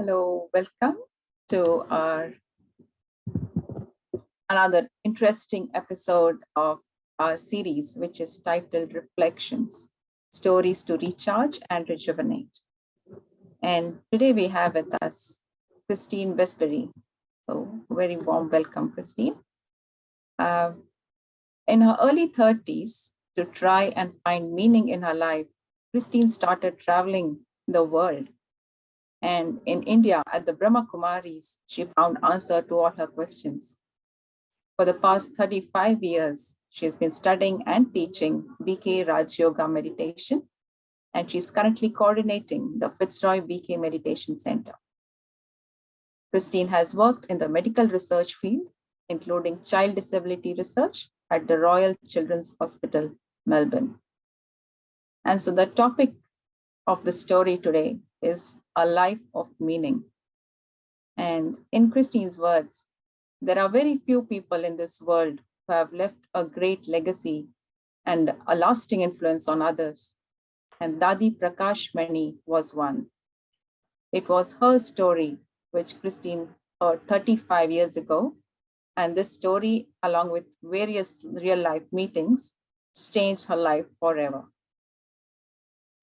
Hello, welcome to our another interesting episode of our series, which is titled Reflections, Stories to Recharge and Rejuvenate. And today we have with us Christine Westbury. So very warm welcome, Christine. In her early 30s, to try and find meaning in her life, Christine started traveling the world. And in India, at the Brahma Kumaris, she found answer to all her questions. For the past 35 years, she has been studying and teaching BK Raj Yoga meditation, and she's currently coordinating the Fitzroy BK Meditation Center. Christine has worked in the medical research field, including child disability research at the Royal Children's Hospital, Melbourne. And so the topic of the story today is a life of meaning. And in Christine's words, there are very few people in this world who have left a great legacy and a lasting influence on others. And Dadi Prakashmani was one. It was her story, which Christine heard 35 years ago. And this story, along with various real life meetings, changed her life forever.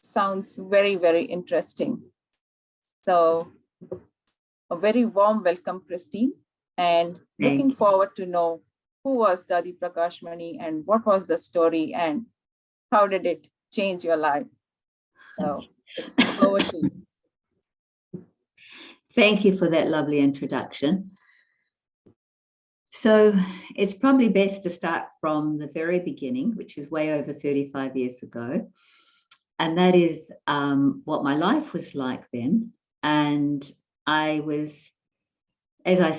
Sounds very, very interesting. So a very warm welcome, Christine, and looking forward to know who was Dadi Prakashmani and what was the story and how did it change your life? So it's over to you. Thank you for that lovely introduction. So it's probably best to start from the very beginning, which is way over 35 years ago. And that is what my life was like then. And I was, as I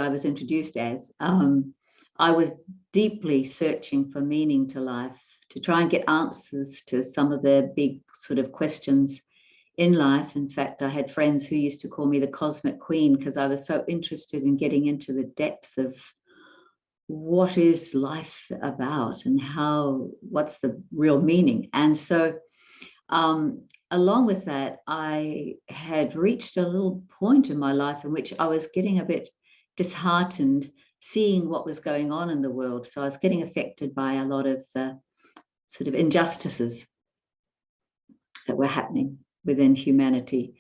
was introduced as, I was deeply searching for meaning to life, to try and get answers to some of the big sort of questions in life. In fact, I had friends who used to call me the Cosmic Queen because I was so interested in getting into the depth of what is life about and what's the real meaning. And so along with that, I had reached a little point in my life in which I was getting a bit disheartened seeing what was going on in the world. So I was getting affected by a lot of the sort of injustices that were happening within humanity.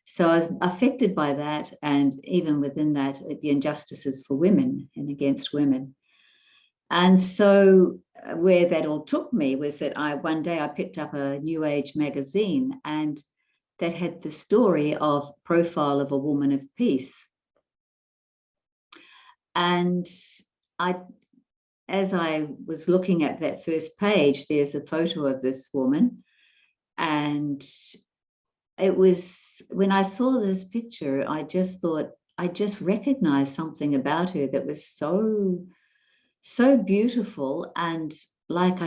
So I was affected by that, and even within that, the injustices for women and against women. And so where that all took me was that one day I picked up a New Age magazine, and that had the story of Profile of a Woman of Peace. And as I was looking at that first page, there's a photo of this woman. And it was, when I saw this picture, I just thought, I just recognized something about her that was so beautiful, and like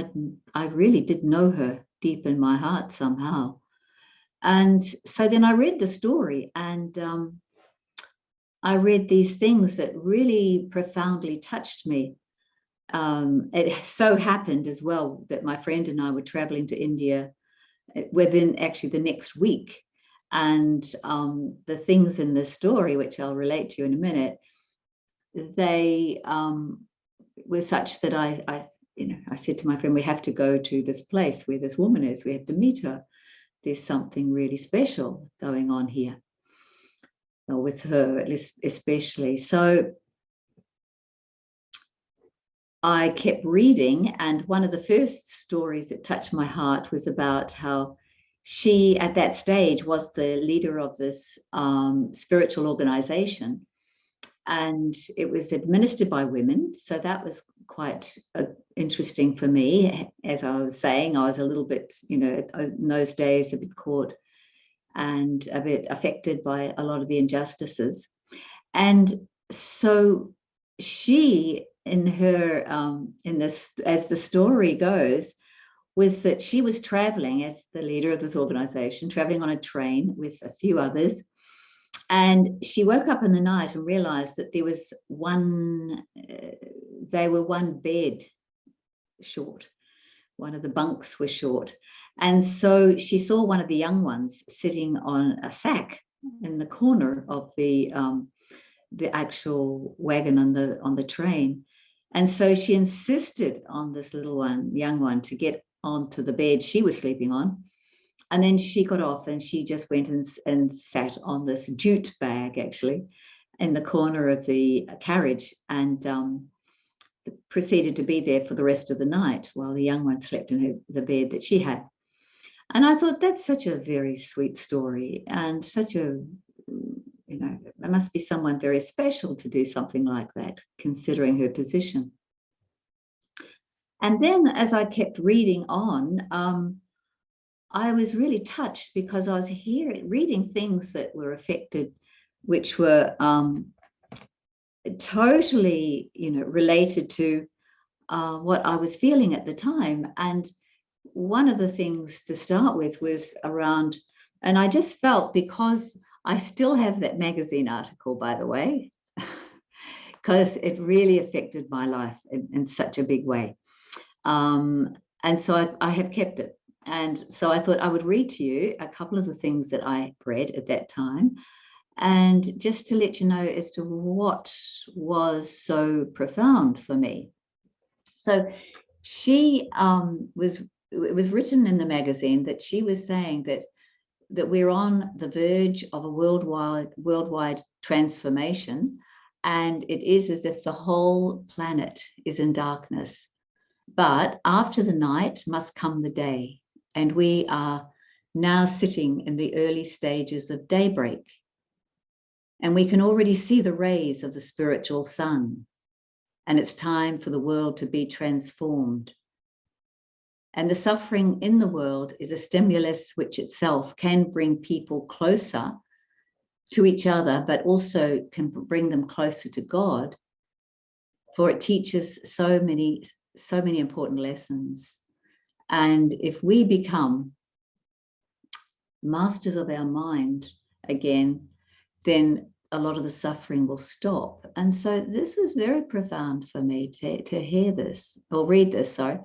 I really did know her deep in my heart somehow. And so then I read the story, and I read these things that really profoundly touched me. It so happened as well that my friend and I were traveling to India within actually the next week. And the things in the story, which I'll relate to you in a minute, they were such that I said to my friend, we have to go to this place where this woman is. We have to meet her. There's something really special going on here, or with her, at least especially. So I kept reading, and one of the first stories that touched my heart was about how she, at that stage, was the leader of this spiritual organization, and it was administered by women. So that was quite interesting for me. As I was saying, I was a little bit, in those days, a bit caught and a bit affected by a lot of the injustices. And so she, in her, in this, as the story goes, was that she was traveling as the leader of this organization, traveling on a train with a few others. And she woke up in the night and realized that there was they were one bed short. One of the bunks was short. And so she saw one of the young ones sitting on a sack in the corner of the actual wagon on the train. And so she insisted on this little one, young one, to get onto the bed she was sleeping on. And then she got off and she just went and sat on this jute bag, actually, in the corner of the carriage, and proceeded to be there for the rest of the night while the young one slept in the bed that she had. And I thought, that's such a very sweet story, and such a, there must be someone very special to do something like that, considering her position. And then as I kept reading on, I was really touched because I was reading things that were affected, which were totally, related to what I was feeling at the time. And one of the things to start with was around, and I just felt, because I still have that magazine article, by the way, because it really affected my life in such a big way. And so I have kept it. And so I thought I would read to you a couple of the things that I read at that time, and just to let you know as to what was so profound for me. So it was written in the magazine that she was saying that we're on the verge of a worldwide transformation, and it is as if the whole planet is in darkness. But after the night must come the day, and we are now sitting in the early stages of daybreak. And we can already see the rays of the spiritual sun, and it's time for the world to be transformed. And the suffering in the world is a stimulus which itself can bring people closer to each other, but also can bring them closer to God, for it teaches so many important lessons. And if we become masters of our mind again, then a lot of the suffering will stop. And so this was very profound for me to hear this, or read this, sorry.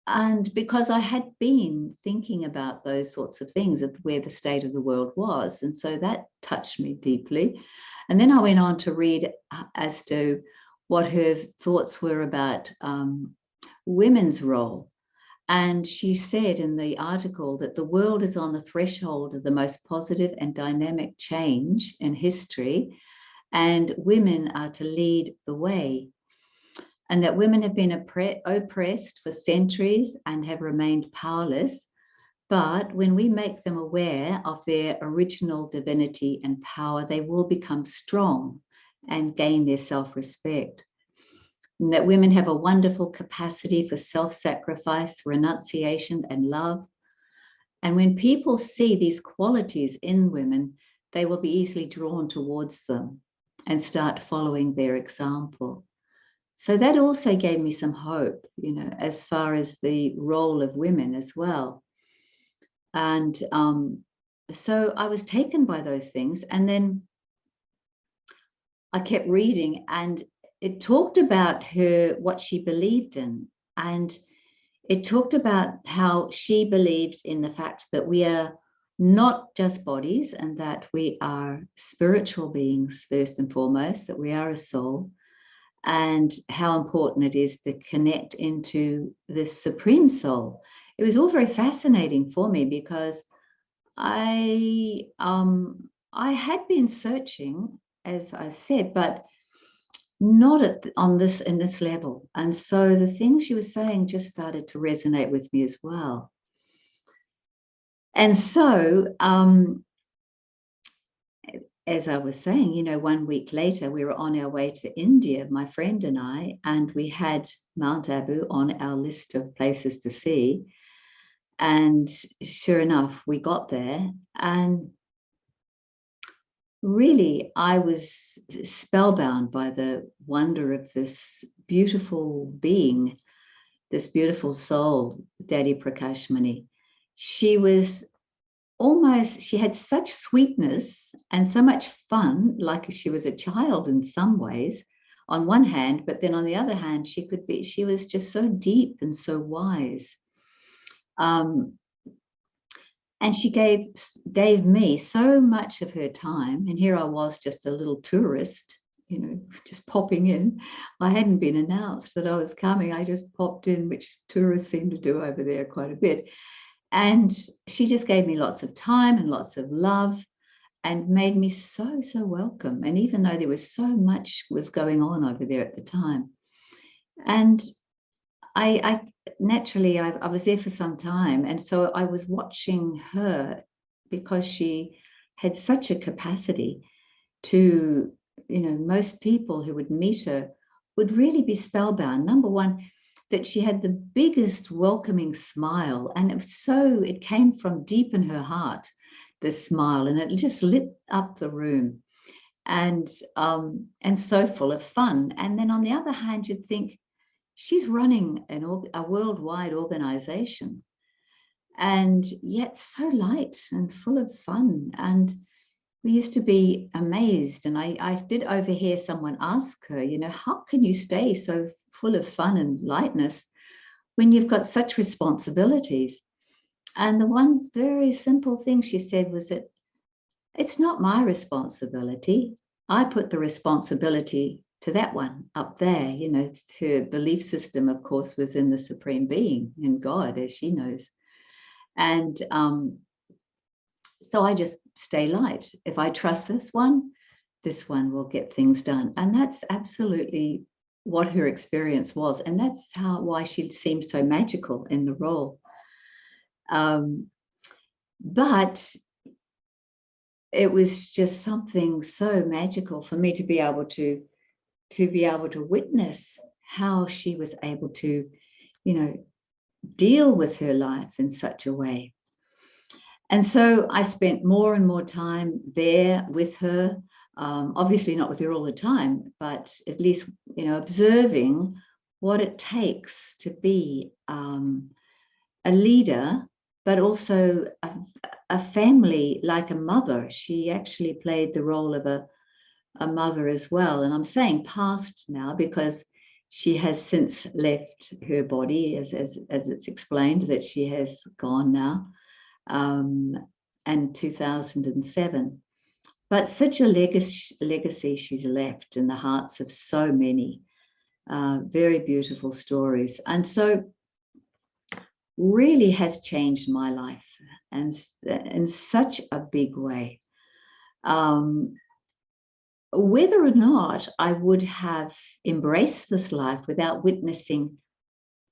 And because I had been thinking about those sorts of things, of where the state of the world was. And so that touched me deeply. And then I went on to read as to what her thoughts were about women's role. And she said in the article that the world is on the threshold of the most positive and dynamic change in history, and women are to lead the way. And that women have been oppressed for centuries and have remained powerless. But when we make them aware of their original divinity and power, they will become strong and gain their self-respect. And that women have a wonderful capacity for self-sacrifice, renunciation, and love. And when people see these qualities in women, they will be easily drawn towards them and start following their example. So that also gave me some hope, as far as the role of women as well. And so I was taken by those things. And then I kept reading, and it talked about what she believed in. And it talked about how she believed in the fact that we are not just bodies, and that we are spiritual beings first and foremost, that we are a soul, and how important it is to connect into this supreme soul. It was all very fascinating for me, because I had been searching, as I said, but not in this level. And so the things she was saying just started to resonate with me as well. And so as I was saying, 1 week later, we were on our way to India, my friend and I, and we had Mount Abu on our list of places to see. And sure enough, we got there, and really, I was spellbound by the wonder of this beautiful being, this beautiful soul, Dadi Prakashmani. She had such sweetness and so much fun, like she was a child in some ways, on one hand, but then on the other hand, she was just so deep and so wise. And she gave me so much of her time. And here I was, just a little tourist, you know, just popping in. I hadn't been announced that I was coming. I just popped in, which tourists seem to do over there quite a bit. And she just gave me lots of time and lots of love and made me so, so welcome. And even though there was so much was going on over there at the time. And I naturally, I was there for some time. And so I was watching her because she had such a capacity to, you know, most people who would meet her would really be spellbound. Number one, that she had the biggest welcoming smile. And it came from deep in her heart, this smile, and it just lit up the room. And so full of fun. And then on the other hand, you'd think, she's running a worldwide organization, and yet so light and full of fun. And we used to be amazed. And I did overhear someone ask her, you know, how can you stay so full of fun and lightness when you've got such responsibilities? And the one very simple thing she said was that it's not my responsibility. I put the responsibility to that one up there. You know, her belief system, of course, was in the Supreme Being, in God, as she knows. And so I just stay light. If I trust this one will get things done. And that's absolutely what her experience was. And that's why she seemed so magical in the role. But it was just something so magical for me to be able to witness how she was able to, you know, deal with her life in such a way. And so I spent more and more time there with her, obviously not with her all the time, but at least, you know, observing what it takes to be a leader, but also a family, like a mother. She actually played the role of a mother as well. And I'm saying past now because she has since left her body, as it's explained, that she has gone now, and 2007. But such a legacy she's left in the hearts of so many. Very beautiful stories. And so really has changed my life, and in such a big way. Whether or not I would have embraced this life without witnessing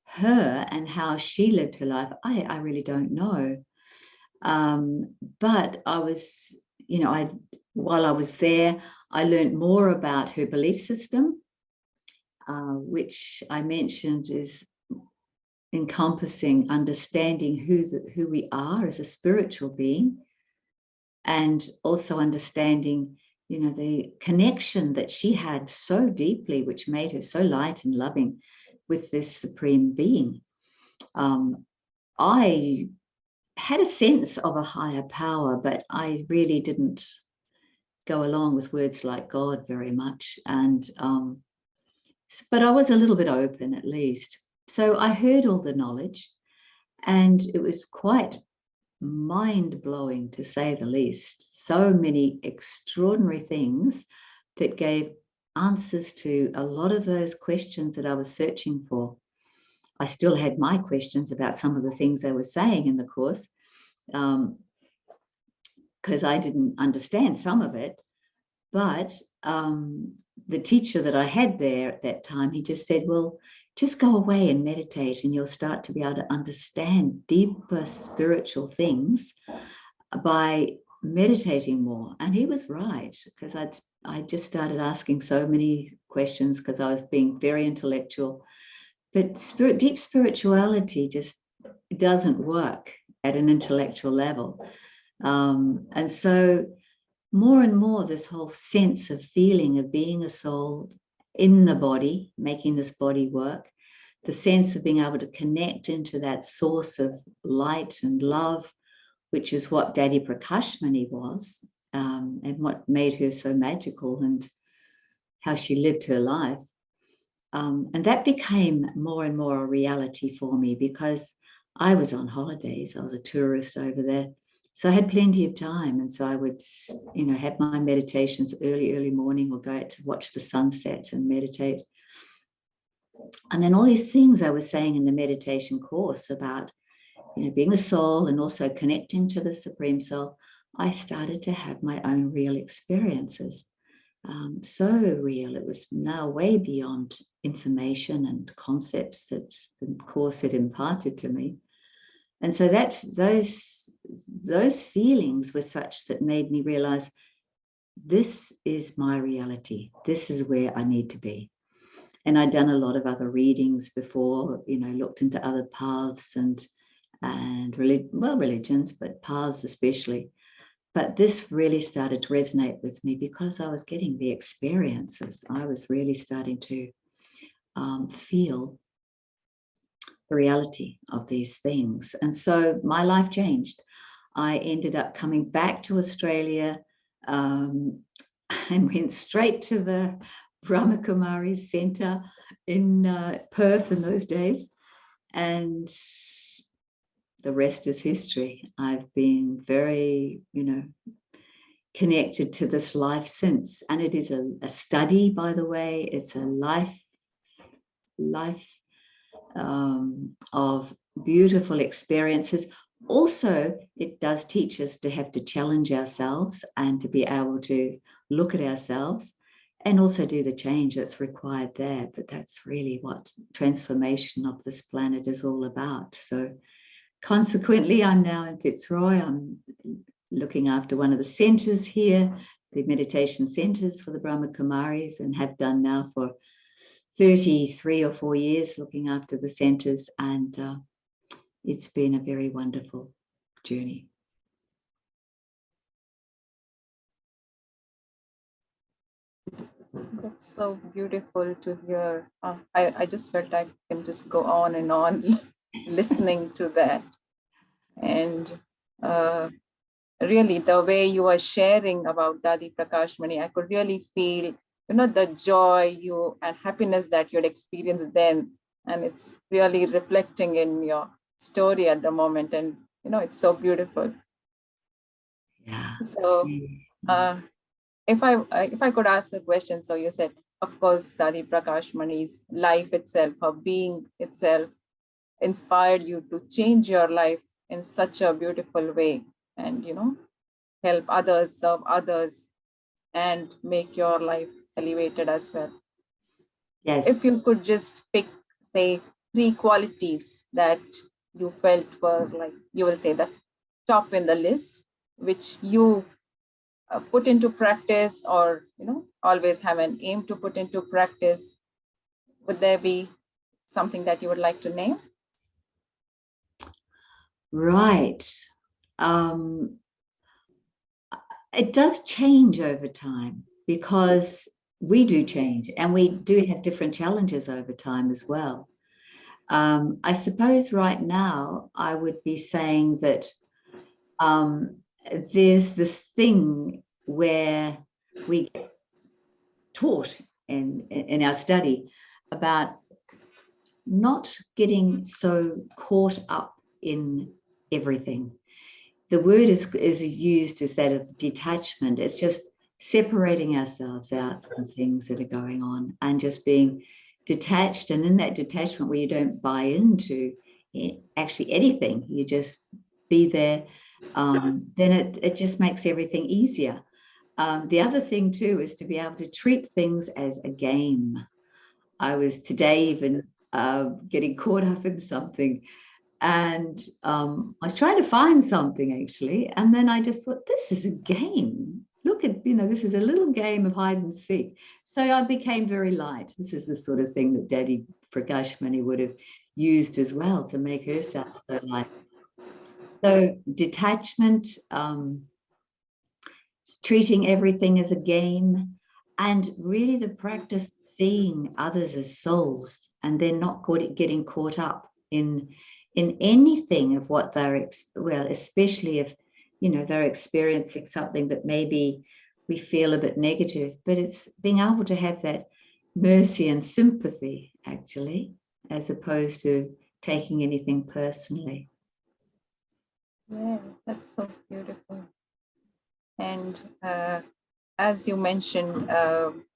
her and how she lived her life, I really don't know. But I was, you know, while I was there, I learned more about her belief system, which I mentioned is encompassing understanding who we are as a spiritual being, and also understanding, you know, the connection that she had so deeply, which made her so light and loving with this Supreme Being. I had a sense of a higher power, but I really didn't go along with words like God very much. And but I was a little bit open, at least. So I heard all the knowledge, and it was quite mind-blowing, to say the least. So many extraordinary things that gave answers to a lot of those questions that I was searching for. I still had my questions about some of the things they were saying in the course, because I didn't understand some of it. But the teacher that I had there at that time, he just said, well, just go away and meditate, and you'll start to be able to understand deeper spiritual things by meditating more. And he was right, because I just started asking so many questions because I was being very intellectual. But deep spirituality just doesn't work at an intellectual level. And so more and more, this whole sense of feeling of being a soul in the body, making this body work, the sense of being able to connect into that source of light and love, which is what Dadi Prakashmani was, and what made her so magical, and how she lived her life. And that became more and more a reality for me, because I was on holidays. I was a tourist over there, So I had plenty of time. And so I would, have my meditations early morning, or go out to watch the sunset and meditate. And then all these things I was saying in the meditation course about, being the soul and also connecting to the Supreme Soul, I started to have my own real experiences. So real. It was now way beyond information and concepts that the course had imparted to me. And so that those feelings were such that made me realize, this is my reality. This is where I need to be. And I'd done a lot of other readings before, looked into other paths and religions, but paths especially. But this really started to resonate with me because I was getting the experiences. I was really starting to feel the reality of these things. And so my life changed. I ended up coming back to Australia and went straight to the Brahma Kumaris Centre in Perth in those days. And the rest is history. I've been very, connected to this life since. And it is a study, by the way. It's a life of beautiful experiences. Also, it does teach us to have to challenge ourselves and to be able to look at ourselves and also do the change that's required there. But that's really what transformation of this planet is all about. So consequently, I'm now in Fitzroy. I'm looking after one of the centres here, the meditation centres for the Brahma Kumaris, and have done now for 33 or 4 years, looking after the centres. And it's been a very wonderful journey. That's so beautiful to hear. I just felt I can just go on and on listening to that. And really, the way you are sharing about Dadi Prakashmani, I could really feel, the joy and happiness that you had experienced then. And it's really reflecting in your story at the moment. And, it's so beautiful. Yeah. So if I could ask a question, so you said, of course, Dadi Prakashmani's life itself, her being itself, inspired you to change your life in such a beautiful way and, help others, serve others, and make your life elevated as well. Yes. If you could just pick, say, 3 qualities that you felt were like, you will say the top in the list, which you put into practice or, always have an aim to put into practice, would there be something that you would like to name? Right. It does change over time because we do change and we do have different challenges over time as well. I suppose right now I would be saying that there's this thing where we get taught in our study about not getting so caught up in everything. The word is used as that of detachment. It's just separating ourselves out from things that are going on and just being detached. And in that detachment where you don't buy into actually anything, you just be there, then it just makes everything easier. The other thing too is to be able to treat things as a game. I was today even getting caught up in something. And I was trying to find something actually. And then I just thought, this is a game. Look at, this is a little game of hide and seek. So I became very light. This is the sort of thing that Dadi Prakashmani would have used as well to make herself so light. So detachment, treating everything as a game, and really the practice of seeing others as souls and then not getting caught up in anything of what they're, especially if, they're experiencing something that maybe we feel a bit negative, but it's being able to have that mercy and sympathy actually, as opposed to taking anything personally. Yeah, that's so beautiful. And as you mentioned,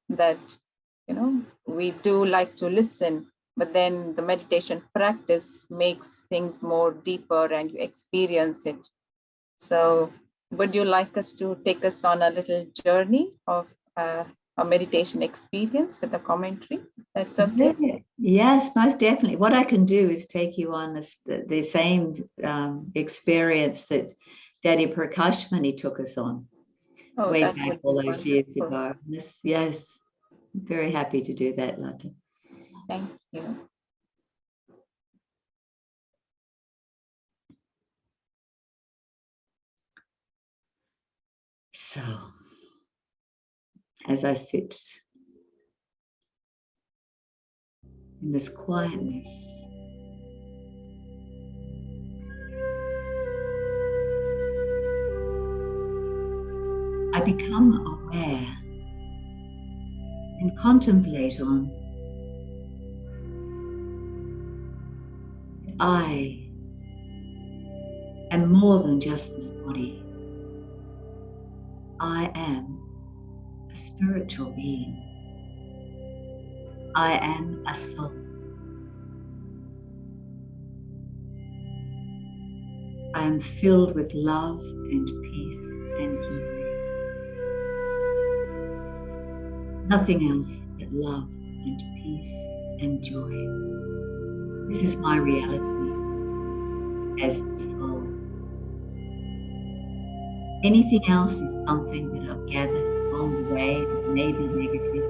that, we do like to listen, but then the meditation practice makes things more deeper and you experience it. So, would you like us to take us on a little journey of a meditation experience with a commentary? That's okay. Yeah. Yes, most definitely. What I can do is take you on the same experience that Dadi Prakashmani took us on Oh, way that back would be all those years wonderful. ago. Yes, very happy to do that, Lata. Thank you. So, as I sit in this quietness, I become aware and contemplate on that I am more than just this body. I am a spiritual being. I am a soul. I am filled with love and peace and joy. Nothing else but love and peace and joy. This is my reality as a soul. Anything else is something that I've gathered along the way that may be negative.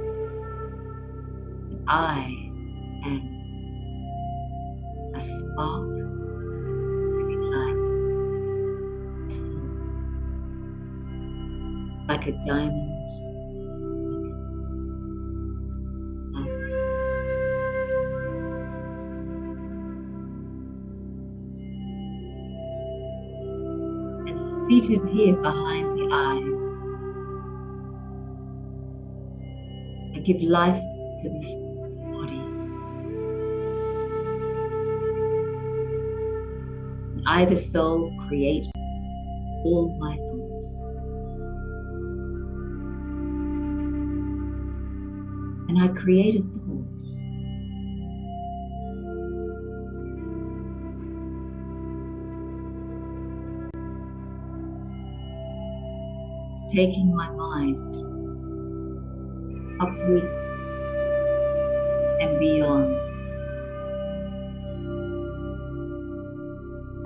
But I am a spark that ignites the soul, like a diamond with love. And seated here behind the eyes, I give life to this body. And I, the soul, create all my thoughts. And I create a thought taking my mind upward and beyond,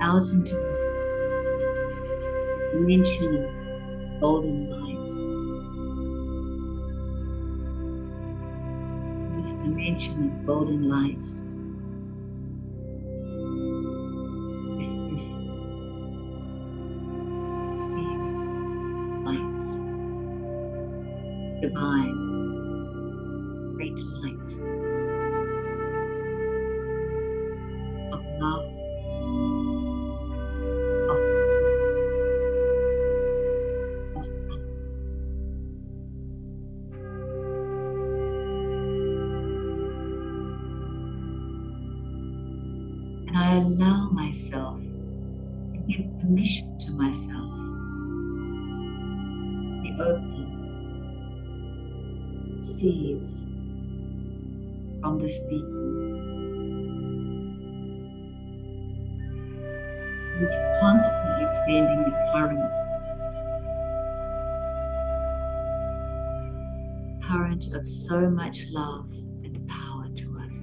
out into this dimension of golden light, this dimension of golden light, this is pure light, divine, great light of love, of love. And I allow myself and give permission to myself to be open, receive from this being, which is constantly extending the current of so much love and power to us.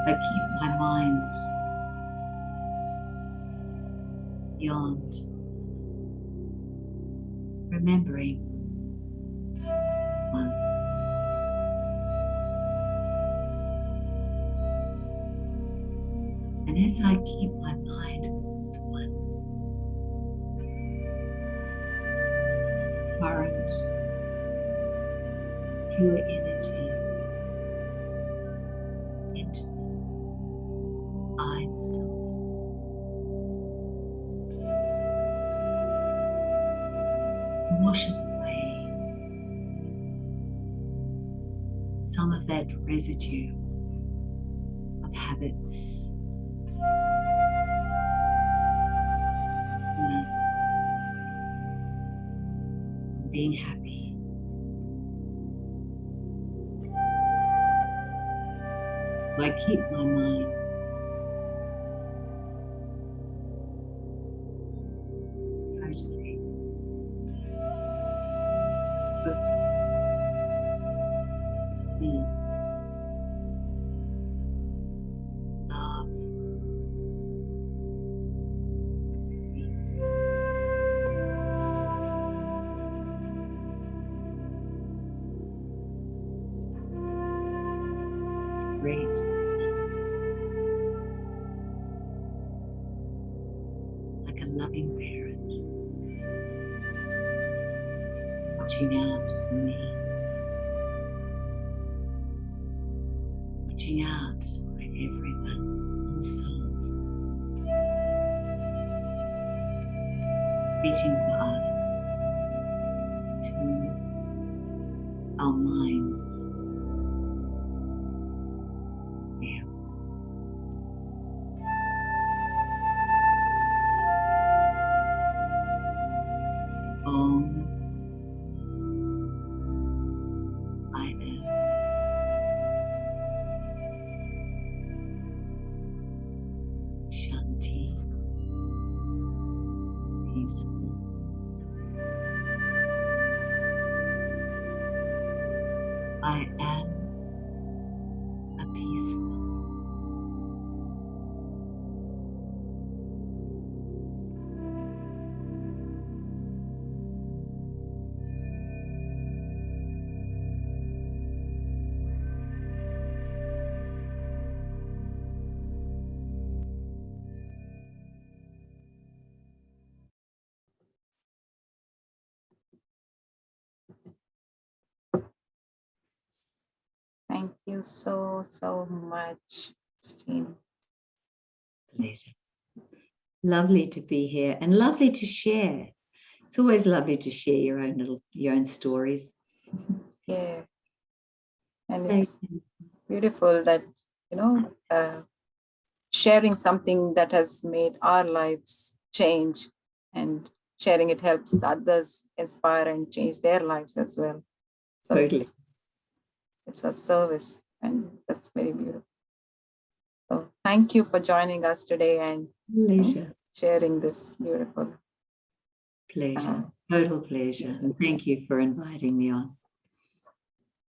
I keep my mind beyond, remembering one. And as I keep my mind with this one, current, pure energy enters I, the soul, and washes away some of that residue of habits, being happy. I keep my mind totally see love, peace. It's great. Like a loving parent watching out for me, watching out for everyone and souls, reaching for us to our minds. Yeah. I am Shanti, peaceful. I am a peaceful. Thank you so much, Christine. Pleasure. Lovely to be here and lovely to share. It's always lovely to share your own stories. Yeah. And it's beautiful that, sharing something that has made our lives change, and sharing it helps the others inspire and change their lives as well. So Totally. it's a service, and that's very beautiful. So thank you for joining us today and sharing this beautiful. Pleasure. Total pleasure. And thank you for inviting me on.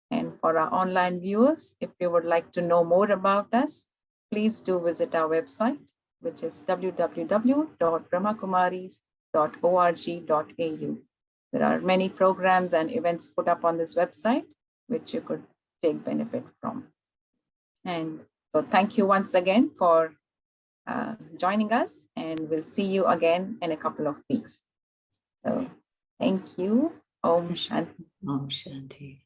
And for our online viewers, if you would like to know more about us, please do visit our website, which is www.brahmakumaris.org.au. There are many programs and events put up on this website, which you could take benefit from. And so thank you once again for joining us, and we'll see you again in a couple of weeks. So thank you. Om Shanti. Om Shanti.